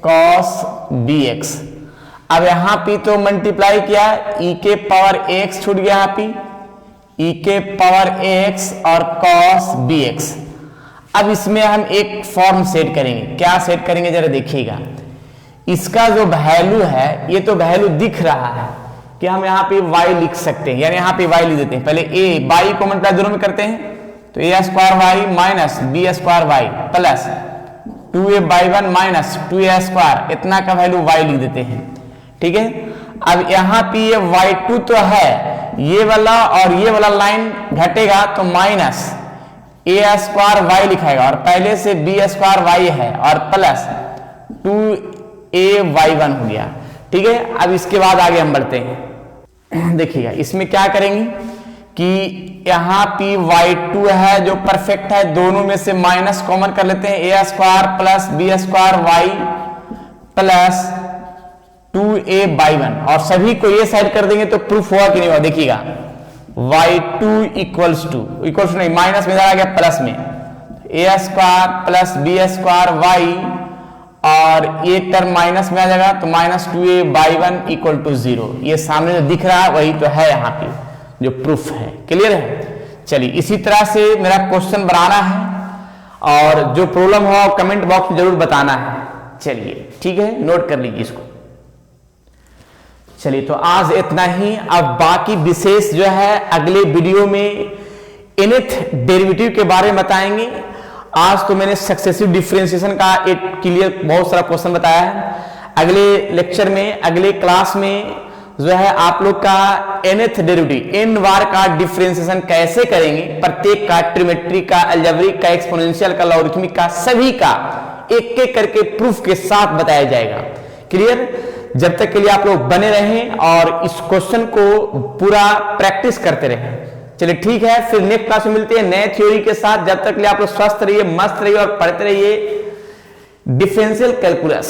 cos B x. अब यहां पे तो मल्टीप्लाई किया, ई के पावर x छूट गया यहाँ पे, ई के पावर x और कॉस बी एक्स। अब इसमें हम एक फॉर्म सेट करेंगे, क्या सेट करेंगे जरा देखिएगा। इसका जो वैल्यू है, ये तो वैल्यू दिख रहा है कि हम यहाँ पे y लिख सकते हैं, यानी यहाँ पे y लिख देते हैं। पहले a y को मल्टीप्लाई दोनों में करते हैं तो a square y minus B square y plus 2a/1 minus 2a² इतना का वैल्यू y लिख देते हैं। ठीक है, अब यहाँ पे ये y2 तो है, ये वाला और ये वाला लाइन घटेगा तो माइनस a² y लिखाएगा और पहले से b² y है और प्लस 2a/1 हो गया। ठीक है, अब इसके बाद आगे हम बढ़ते हैं। देखिएगा इसमें क्या करेंगे कि यहाँ पे y2 है जो परफेक्ट है, दोनों में से माइनस कॉमन कर लेते हैं, a² plus b² y plus 2a/1 और सभी को ये साइड कर देंगे तो प्रूफ हुआ कि नहीं हुआ। देखिएगा y2 इक्वल्स टू नहीं, माइनस में आ गया प्लस में a² प्लस b² y और ये टर्म माइनस में आ जाएगा तो माइनस 2a/1 इक्वल टू 0। ये सामने जो दिख रहा है वही तो है यहाँ पे जो प्रूफ है। क्लियर है? चलिए इसी तरह से मेरा क्वेश्चन बनाना है और जो प्रॉब्लम हो कमेंट बॉक्स में जरूर बताना है। चलिए ठीक है, नोट कर लीजिए इसको। चलिए तो आज इतना ही, अब बाकी विशेष जो है अगले वीडियो में nth डेरिवेटिव के बारे में बताएंगे। आज तो मैंने सक्सेसिव डिफरेंशिएशन का एक क्लियर बहुत सारा क्वेश्चन बताया है। अगले लेक्चर में, अगले क्लास में जो है आप लोग का nth डेरिवेटिव n बार का डिफरेंशिएशन कैसे करेंगे, प्रत्येक का, ट्रिमेट्री का, अलजेब्रिक का, एक्सपोनेंशियल का, लॉगरिथमिक का, सभी का एक एक करके प्रूफ के साथ बताया जाएगा। क्लियर? जब तक के लिए आप लोग बने रहें और इस क्वेश्चन को पूरा प्रैक्टिस करते रहें। चलिए ठीक है, फिर नेक्स्ट क्लास में मिलते हैं नए थ्योरी के साथ। जब तक के लिए आप लोग स्वस्थ रहिए, मस्त रहिए और पढ़ते रहिए डिफरेंशियल कैलकुलस।